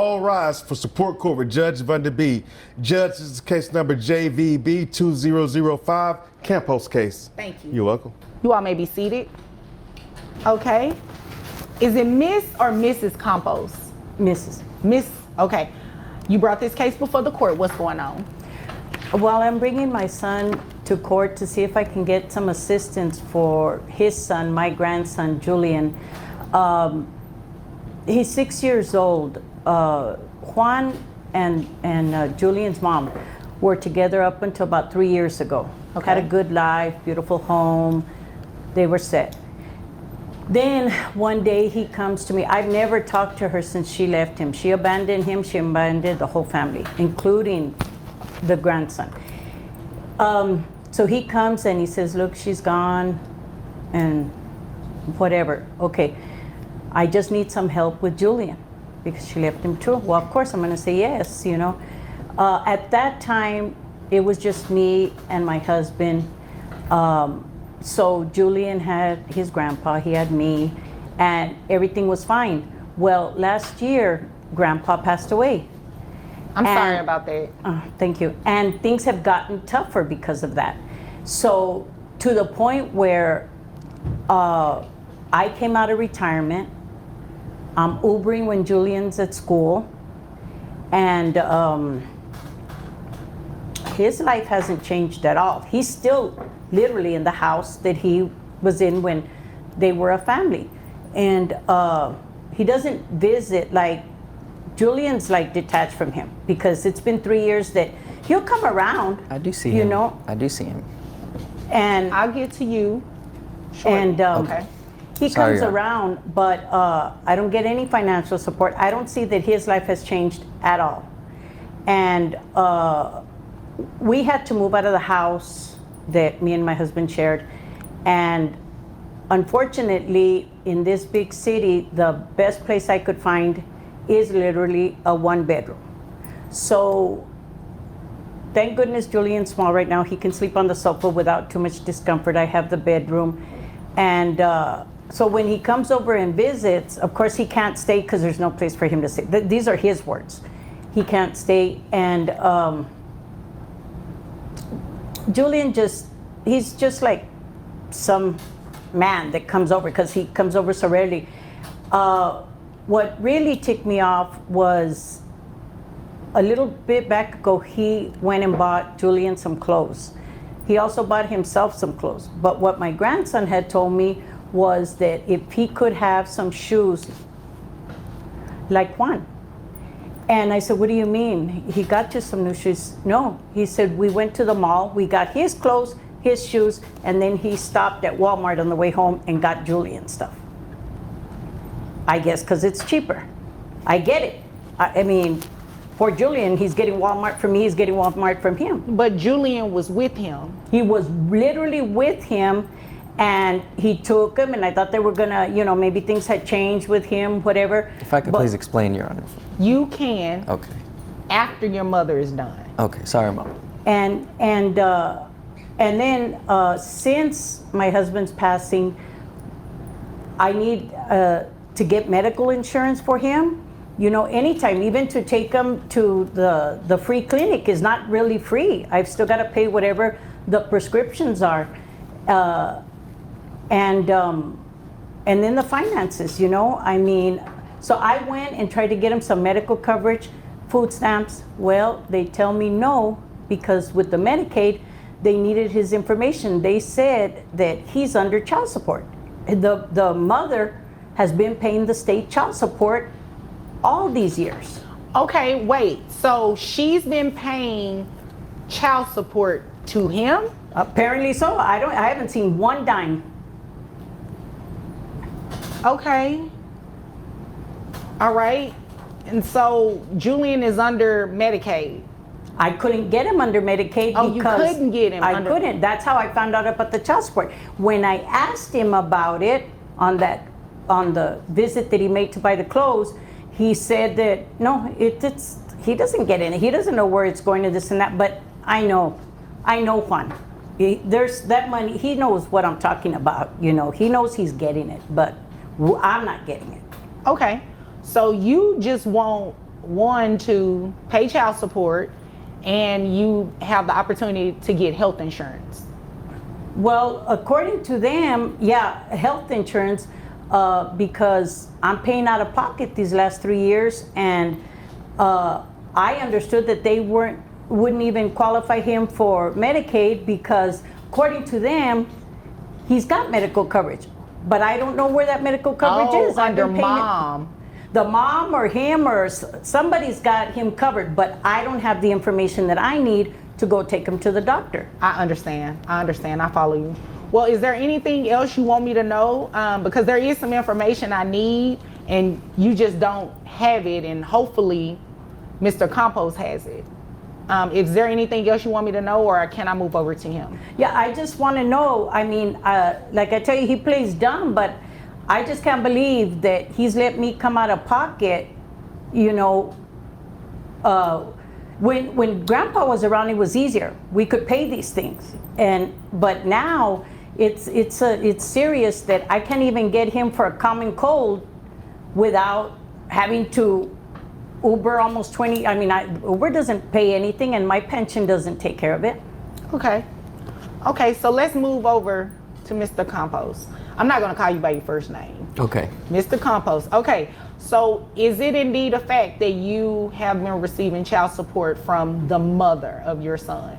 All rise for support court with Judge Vanda B. Judge, this is case number JVB 2005, Campos case. Thank you. You're welcome. You all may be seated. Okay. Is it Miss or Mrs. Campos? Mrs. Miss, okay. You brought this case before the court. What's going on? Well, I'm bringing my son to court to see if I can get some assistance for his son, my grandson, Julian. He's 6 years old. Juan and Julian's mom were together up until about 3 years ago. Okay. Had a good life, beautiful home. They were set. Then one day he comes to me. I've never talked to her since she left him. She abandoned him. She abandoned the whole family, including the grandson. So he comes and he says, look, she's gone and whatever. Okay, I just need some help with Julian because she left him too. Well, of course I'm gonna say yes, you know. At that time, it was just me and my husband. So Julian had his grandpa, he had me, and everything was fine. Well, last year, grandpa passed away. I'm sorry about that. Thank you. And things have gotten tougher because of that. So to the point where I came out of retirement, I'm Ubering when Julian's at school, and his life hasn't changed at all. He's still literally in the house that he was in when they were a family. And he doesn't visit, like, Julian's like detached from him because it's been 3 years that he'll come around. I do see you him. know, I do see him. and I'll get to you shortly. and Okay. he Sorry, comes around, but I don't get any financial support. I don't see that his life has changed at all. And we had to move out of the house that me and my husband shared. And unfortunately, in this big city, the best place I could find is literally a 1-bedroom. So thank goodness Julian's small right now. He can sleep on the sofa without too much discomfort. I have the bedroom. And so when he comes over and visits, of course he can't stay because there's no place for him to stay. These are his words. He can't stay. And Julian he's just like some man that comes over because he comes over so rarely. What really ticked me off was a little bit back ago, he went and bought Julian some clothes. He also bought himself some clothes. But what my grandson had told me was that if he could have some shoes like Juan. And I said, what do you mean? He got you some new shoes? No, he said, we went to the mall, we got his clothes, his shoes, and then he stopped at Walmart on the way home and got Julian stuff. I guess because it's cheaper. I get it. I mean, for Julian, he's getting Walmart from me, he's getting Walmart from him. But Julian was with him. He was literally with him, and he took him, and I thought they were gonna, you know, maybe things had changed with him, whatever. If I could please explain, Your Honor. You can Okay. after your mother is done. Okay. Sorry, Mom. And then since my husband's passing, I need to get medical insurance for him. You know, anytime, even to take him to the free clinic is not really free. I've still got to pay whatever the prescriptions are. And then the finances, you know, I mean, so I went and tried to get him some medical coverage, food stamps. Well, they tell me no, because with the Medicaid, they needed his information. They said that he's under child support. The mother has been paying the state child support all these years. Okay, wait. So she's been paying child support to him? Apparently so. I haven't seen one dime. Okay. All right. And so Julian is under Medicaid. I couldn't get him under Medicaid Oh, because you couldn't get him I under. couldn't. That's how I found out about the child support. When I asked him about it on the visit that he made to buy the clothes, he said that no, he doesn't get in it. He doesn't know where it's going to this and that. But I know Juan. There's that money. He knows what I'm talking about. You know, he knows he's getting it, but I'm not getting it. Okay. So you just want one, to pay child support, and you have the opportunity to get health insurance. Well, according to them, yeah, health insurance, because I'm paying out of pocket these last 3 years, and I understood that they wouldn't even qualify him for Medicaid because, according to them, he's got medical coverage. But I don't know where that medical coverage is. I've Under been paying it. mom. The mom or him or somebody's got him covered, but I don't have the information that I need to go take him to the doctor. I understand. I follow you. Well, is there anything else you want me to know? Because there is some information I need, and you just don't have it, and hopefully Mr. Campos has it. Is there anything else you want me to know, or can I move over to him? Yeah, I just want to know. I mean, like I tell you, he plays dumb, but I just can't believe that he's let me come out of pocket, you know. When Grandpa was around, it was easier. We could pay these things, but now it's serious that I can't even get him for a common cold without having to Uber almost 20. I mean, Uber doesn't pay anything, and my pension doesn't take care of it. Okay, so let's move over to Mr. Campos. I'm not going to call you by your first name. Okay. Mr. Campos. Okay, so is it indeed a fact that you have been receiving child support from the mother of your son?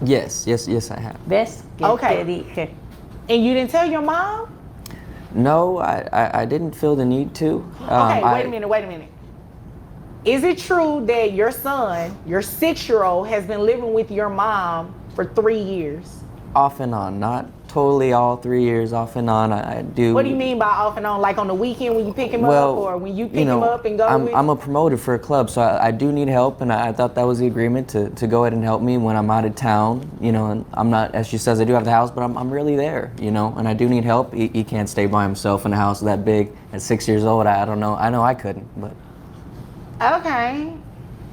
Yes, I have. ¿Ves? Okay. And you didn't tell your mom? No, I didn't feel the need to. Okay, wait a minute. Is it true that your son, your 6-year-old, has been living with your mom for 3 years? Off and on, not totally all 3 years, off and on. I do. What do you mean by off and on? Like on the weekend when you pick him up, or when you pick him up and go with? I'm a promoter for a club, so I do need help, and I thought that was the agreement to go ahead and help me when I'm out of town, you know, and I'm not, as she says, I do have the house, but I'm really there, you know, and I do need help. He can't stay by himself in a house that big at 6 years old. I don't know. I know I couldn't, but. Okay.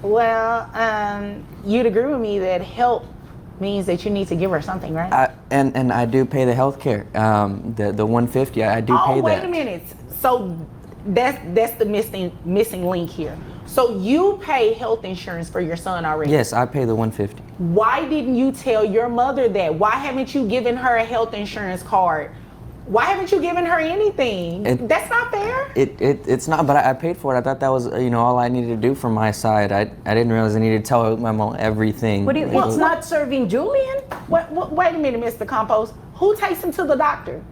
Well, you'd agree with me that help means that you need to give her something, right? And I do pay the health care, the $150. I do pay that. Oh, wait a minute. So that's the missing link here. So you pay health insurance for your son already? Yes, I pay the $150. Why didn't you tell your mother that? Why haven't you given her a health insurance card? Why haven't you given her anything? That's not fair. It's not, but I paid for it. I thought that was, you know, all I needed to do from my side. I didn't realize I needed to tell my mom everything. What do you? It's not serving Julian. Wait a minute, Mr. Campos. Who takes him to the doctor?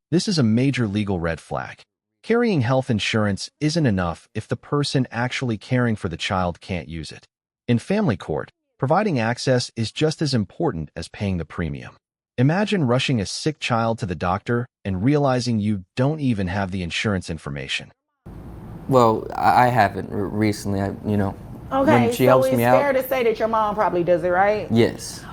This is a major legal red flag. Carrying health insurance isn't enough if the person actually caring for the child can't use it. In family court, providing access is just as important as paying the premium. Imagine rushing a sick child to the doctor and realizing you don't even have the insurance information. Well, I haven't recently, you know. Okay, when she so helps it's me fair out. to say that your mom probably does it, right? Yes.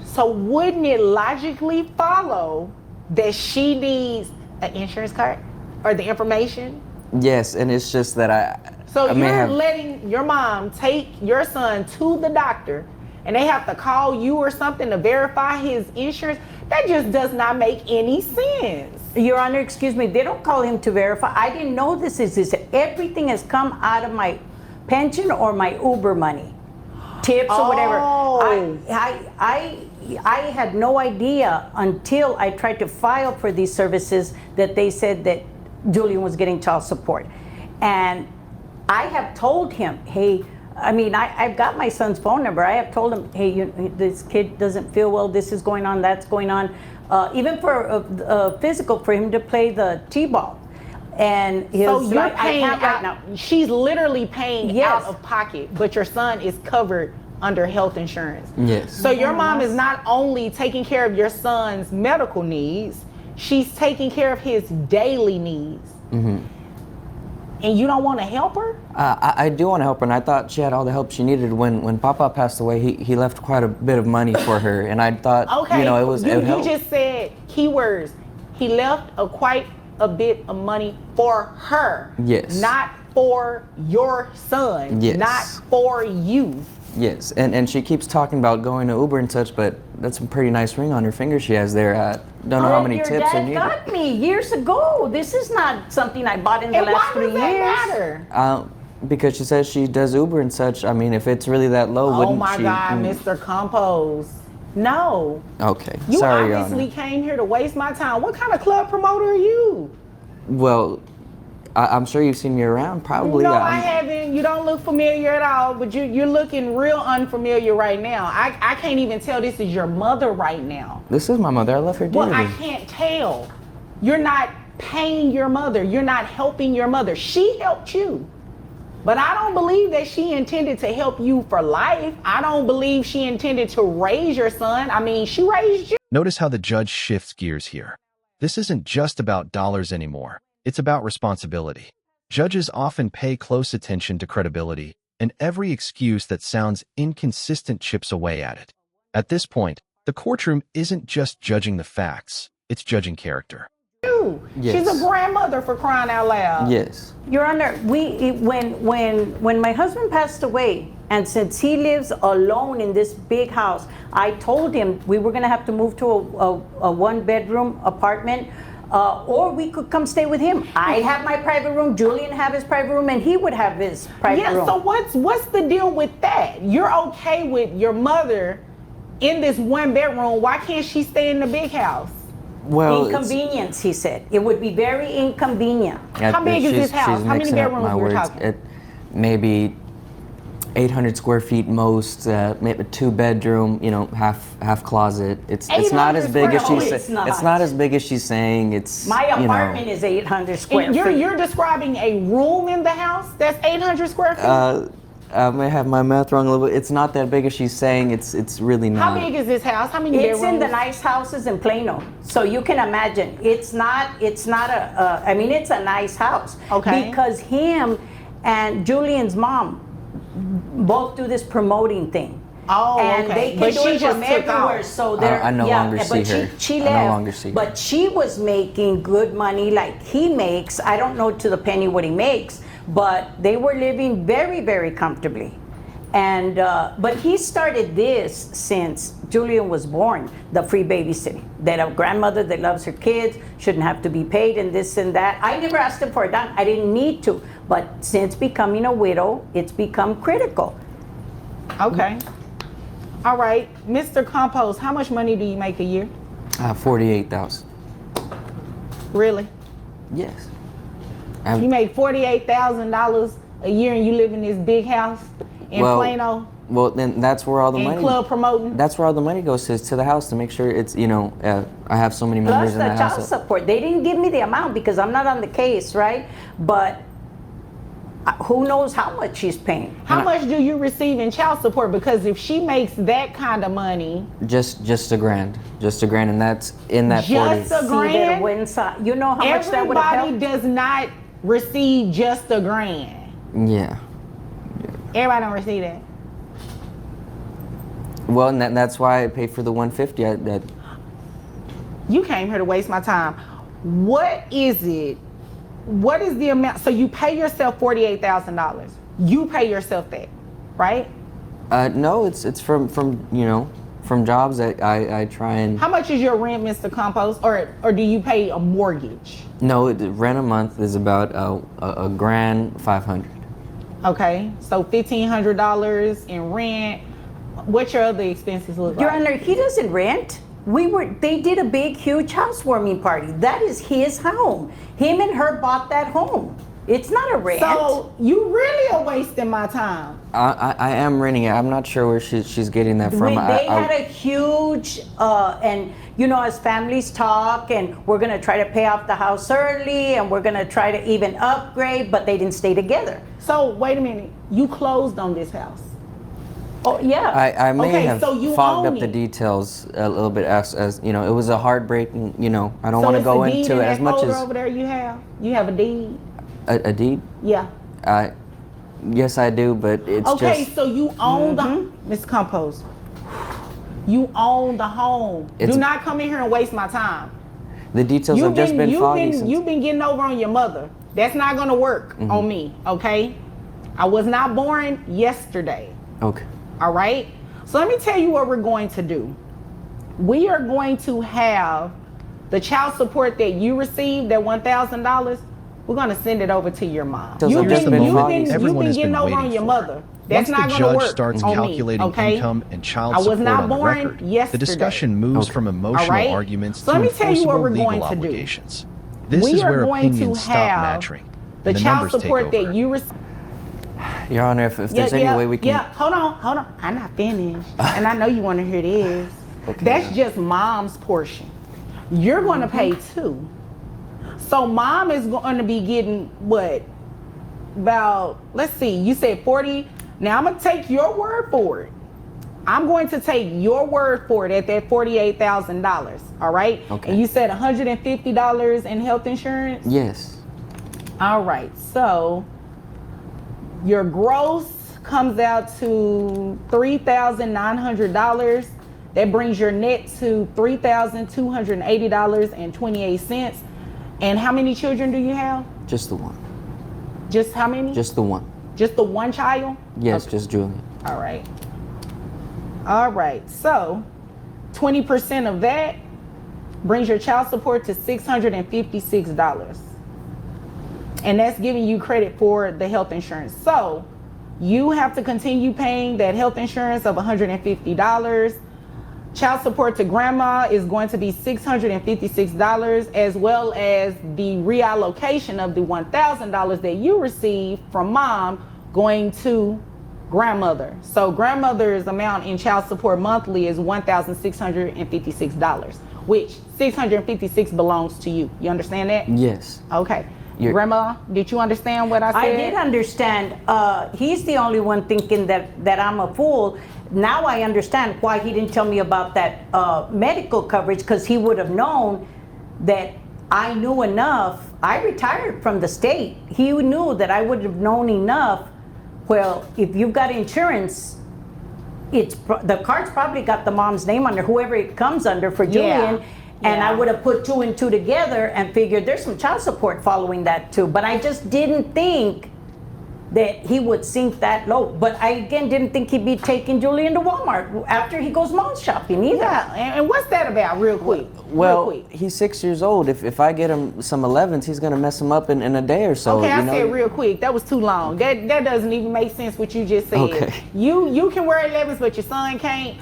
So wouldn't it logically follow that she needs an insurance card or the information? Yes, and it's just that So I may you're have, letting your mom take your son to the doctor, and they have to call you or something to verify his insurance? That just does not make any sense. Your Honor, excuse me, they don't call him to verify. I didn't know this. Everything has come out of my pension or my Uber money, tips or whatever. Oh. I had no idea until I tried to file for these services that they said that Julian was getting child support. And I have told him, hey, I mean, I've got my son's phone number. I have told him, hey, this kid doesn't feel well. This is going on. That's going on. Even for physical, for him to play the t-ball. And so you're paying out right now. She's literally paying Yes. out of pocket, but your son is covered under health insurance. Yes. So your mom is not only taking care of your son's medical needs, she's taking care of his daily needs. Mm-hmm. And you don't want to help her? I do want to help her, and I thought she had all the help she needed. When Papa passed away, he left quite a bit of money for her, and I thought, Okay, you know, it would help. You just said keywords. He left quite a bit of money for her. Yes. Not for your son. Yes. Not for you. Yes, and she keeps talking about going to Uber and such, but that's a pretty nice ring on her finger she has there. I don't know how many tips are Your needed. dad got me years ago. This is not something I bought in the last 3 years. Why does that matter? Because she says she does Uber and such. I mean, if it's really that low, Oh wouldn't my she? God, Mr. Compose. No. Okay, You sorry, Your obviously Honor. came here to waste my time. What kind of club promoter are you? Well, I'm sure you've seen me around, probably. No, I haven't. You don't look familiar at all, but you're looking real unfamiliar right now. I can't even tell this is your mother right now. This is my mother. I love her dearly. Well, I can't tell. You're not paying your mother. You're not helping your mother. She helped you. But I don't believe that she intended to help you for life. I don't believe she intended to raise your son. I mean, she raised you. Notice how the judge shifts gears here. This isn't just about dollars anymore. It's about responsibility. Judges often pay close attention to credibility, and every excuse that sounds inconsistent chips away at it. At this point, the courtroom isn't just judging the facts, it's judging character. Yes. She's a grandmother, for crying out loud. Yes. Your Honor, when my husband passed away, and since he lives alone in this big house, I told him we were going to have to move to a one-bedroom apartment, or we could come stay with him. I'd have my private room, Julian have his private room, and he would have his private room. Yeah, so what's the deal with that? You're okay with your mother in this one bedroom. Why can't she stay in the big house? Well, Inconvenience, he said. It would be very inconvenient. How big is this house? How many bedrooms we're talking? Maybe 800 square feet most, maybe 2-bedroom, half closet. It's not as big as she's saying. It's not as big as she's saying. It's My apartment is 800 square feet. You're describing a room in the house that's 800 square feet? I may have my math wrong a little bit. It's not that big as she's saying. It's really not. How big is this house? How many It's bedrooms? in the nice houses in Plano, so you can imagine. It's not a. I mean, it's a nice house. Okay. Because him and Julian's mom both do this promoting thing. Oh, and okay. they can But do she it just from took everywhere. off. So they're I no longer see but her. She I left. no longer see her. But she was making good money, like he makes. I don't know to the penny what he makes, but they were living very, very comfortably. And but he started this since Julian was born, the free babysitting. That a grandmother that loves her kids shouldn't have to be paid and this and that. I never asked him for a dime. I didn't need to. But since becoming a widow, it's become critical. Okay. All right. Mr. Compose, how much money do you make a year? 48,000. Really? Yes. You make $48,000 a year and you live in this big house in Plano? Well, then that's where all the And money. club promoting? That's where all the money goes to the house to make sure it's I have so many members Plus in the the child house. support. They didn't give me the amount because I'm not on the case, right? But who knows how much she's paying. How much do you receive in child support? Because if she makes that kind of money, Just $1,000, and that's in that Just 40. a grand? You know how much that would have everybody helped? does not receive just $1 grand. Yeah. Everybody don't receive that. Well, and that's why I paid for the 150. You came here to waste my time. What is it? What is the amount? So you pay yourself $48,000. You pay yourself that, right? No, it's from jobs that I try and. How much is your rent, Mr. Compose, or do you pay a mortgage? No, the rent a month is about a grand $500. Okay, so $1,500 in rent. What's your other expenses look Your like? Honor, he doesn't rent. They did a big, huge housewarming party. That is his home. Him and her bought that home. It's not a rent. So you really are wasting my time. I am renting it. I'm not sure where she's getting that from. They had a huge, and as families talk, and we're gonna try to pay off the house early, and we're gonna try to even upgrade, but they didn't stay together. So wait a minute, you closed on this house. Oh yeah. I may Okay, have so you fogged own up the it. details a little bit as it was a heartbreaking. I don't So want to it's go a deed into in it as that much folder as over there. You have a deed. a deed. Yeah. Yes, I do, but it's Okay, just so you own the Miss Compose. You own the home. It's- Do not come in here and waste my time. the details have just been foggy. You've been getting over on your mother. That's not gonna work on me. Okay. I was not born yesterday. Okay. All right. So let me tell you what we're going to do. We are going to have the child support that you received, that $1,000. we're gonna send it over to your mom. Sounds You've like just been, a you've moment been, you've everyone been has getting been over on waiting your for. mother. That's Once not the gonna judge work starts on me, calculating okay? income and child I was support not on the born record, yesterday. the discussion moves from emotional All right? arguments So to let me tell you what enforceable we're legal going to do. obligations. This We is are where going to opinions stop have matching the and the child numbers take support that over. you receive. Your Honor, if there's any way we can. Yeah, hold on. I'm not finished. And I know you want to hear this. Okay. That's just mom's portion. You're going to pay too. So mom is going to be getting what? About, let's see, you said 40. Now I'm going to take your word for it. I'm going to take your word for it at that $48,000. All right? Okay. And you said $150 in health insurance? Yes. All right, so your gross comes out to $3,900. That brings your net to $3,280.28. And how many children do you have? Just the one. Just how many? Just the one. Just the one child? Yes, Okay. just Julian. All right. All right, so 20% of that brings your child support to $656. And that's giving you credit for the health insurance. So you have to continue paying that health insurance of $150. Child support to grandma is going to be $656, as well as the reallocation of the $1,000 that you receive from mom going to grandmother. So grandmother's amount in child support monthly is $1,656, which $656 belongs to you. You understand that? Yes. Okay. Grandma, did you understand what I said? I did understand. He's the only one thinking that I'm a fool. Now I understand why he didn't tell me about that medical coverage, because he would have known that I knew enough. I retired from the state. He knew that I would have known enough. Well, if you've got insurance, the card's probably got the mom's name under, whoever it comes under for Julian. And I would have put 2 and 2 together and figured there's some child support following that too. But I just didn't think that he would sink that low. But I again didn't think he'd be taking Julian to Walmart after he goes mall shopping either. Yeah, and what's that about, real quick? Well, real quick. he's 6 years old. If I get him some 11s, he's gonna mess him up in a day or so. Okay, you I know? said real quick. That was too long. That doesn't even make sense what you just said. Okay. You can wear 11s, but your son can't.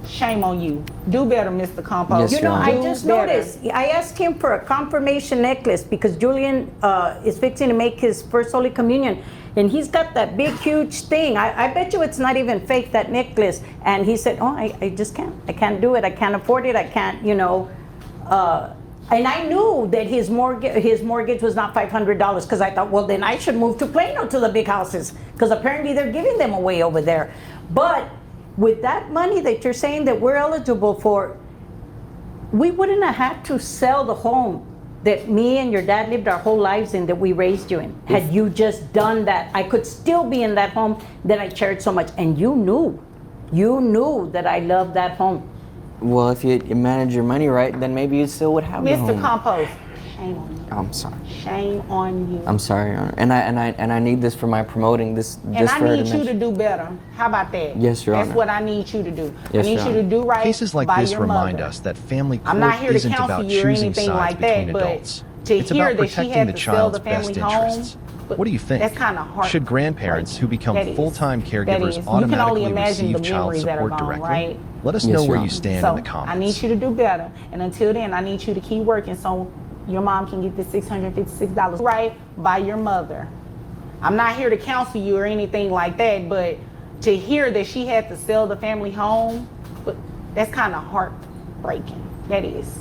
Shame on you. Do better, Mr. Compost. Yes, You know, Your I Honor. just noticed, I asked him for a confirmation necklace because Julian is fixing to make his first Holy Communion. And he's got that big, huge thing. I bet you it's not even fake, that necklace. And he said, oh, I just can't. I can't do it. I can't afford it. I can't, you know. And I knew that his mortgage was not $500, because I thought, well, then I should move to Plano to the big houses, because apparently they're giving them away over there. But with that money that you're saying that we're eligible for, we wouldn't have had to sell the home that me and your dad lived our whole lives in, that we raised you in. Had you just done that, I could still be in that home that I cherished so much. And you knew that I loved that home. Well, if you manage your money right, then maybe you still would have the Mr. home. Compost, shame on you. I'm sorry. Shame on you. I'm sorry, Your Honor. And I need this for my promoting this. And just I for her need to you mention. to do better. How about that? Yes, Your That's Honor. what I need you to do. Yes, I need Your you to Honor. do right Cases like by this your remind mother. us that family court I'm not here to isn't counsel about you or choosing anything sides like that, between but adults. to It's hear about that she protecting had the to sell the child's best family home, interests. What do you think? That's kind of hard. Should grandparents who become That is. full-time That caregivers is. You can only automatically imagine receive the child memories that are support gone, directly? right? Let us Yes, know Your where you Honor. stand So in the comments. I need you to do better. And until then, I need you to keep working so your mom can get the $656 right by your mother. I'm not here to counsel you or anything like that, but to hear that she had to sell the family home, but that's kind of heartbreaking. That is.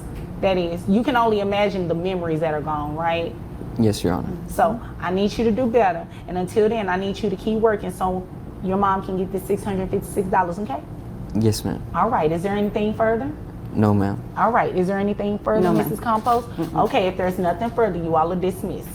You can only imagine the memories that are gone, right? Yes, Your Honor. So I need you to do better. And until then, I need you to keep working so your mom can get the $656, okay? Yes, ma'am. All right, is there anything further? No, ma'am. All right, is there anything further, No, ma'am. Mrs. Compost? Okay, if there's nothing further, you all are dismissed.